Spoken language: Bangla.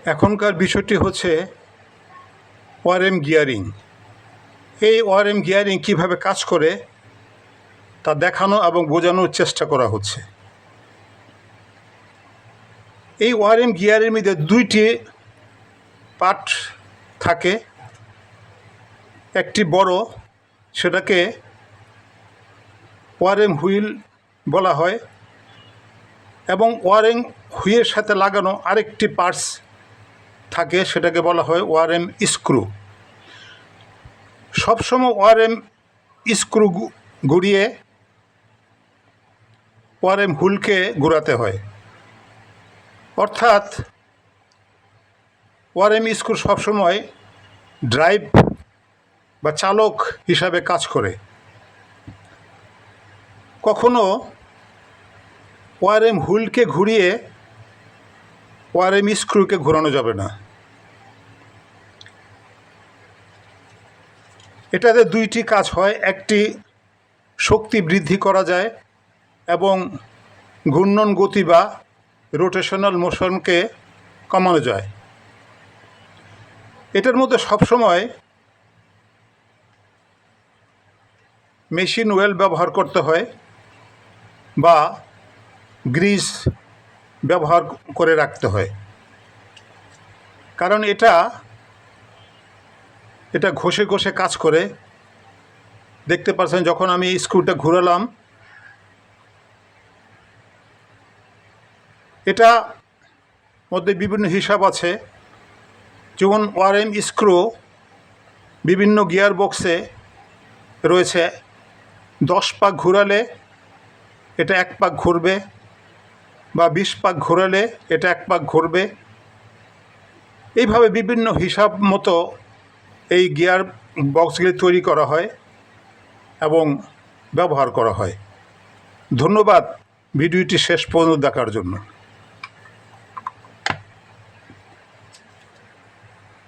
এখনকার বিষয়টি হচ্ছে ওআরএম গিয়ারিং। এই ওআরএম গিয়ারিং কীভাবে কাজ করে তা দেখানো এবং বোঝানোর চেষ্টা করা হচ্ছে। এই ওআরএম গিয়ারের মধ্যে দুইটি পার্ট থাকে, একটি বড়, সেটাকে ওআরএম হুইল বলা হয়, এবং ওআরএম হুইলের সাথে লাগানো আরেকটি পার্টস থাকে, সেটাকে বলা হয় ওআরএম স্ক্রু। সবসময় ওআরএম স্ক্রু ঘুরিয়ে ওআরএম হুইলকে ঘোরাতে হয়, অর্থাৎ ওআরএম স্ক্রু সবসময় ড্রাইভ বা চালক হিসাবে কাজ করে। কখনো ওআরএম হুইলকে ঘুরিয়ে ওআরএম স্ক্রুকে ঘোরানো যাবে না। এটাতে দুইটি কাজ হয়, একটি শক্তি বৃদ্ধি করা যায় এবং ঘূর্ণন গতি বা রোটেশনাল মোশনকে কমানো যায়। এটার মধ্যে সবসময় মেশিন ওয়েল ব্যবহার করতে হয় বা গ্রিস ব্যবহার করে রাখতে হয়, কারণ এটা ঘষে ঘষে কাজ করে। দেখতে পাচ্ছেন যখন আমি স্ক্রুটা ঘোরালাম, এটা মধ্যে বিভিন্ন হিসাব আছে। যেমন ওআরএম স্ক্রু বিভিন্ন গিয়ার বক্সে রয়েছে, 10 পাক ঘোরালে এটা 1 পাক ঘুরবে, বা 20 পাক ঘোরালে এটা 1 পাক ঘুরবে। এইভাবে বিভিন্ন হিসাব মতো এই গিয়ার বক্সগুলি তৈরি করা হয় এবং ব্যবহার করা হয়। ধন্যবাদ ভিডিওটি শেষ পর্যন্ত দেখার জন্য।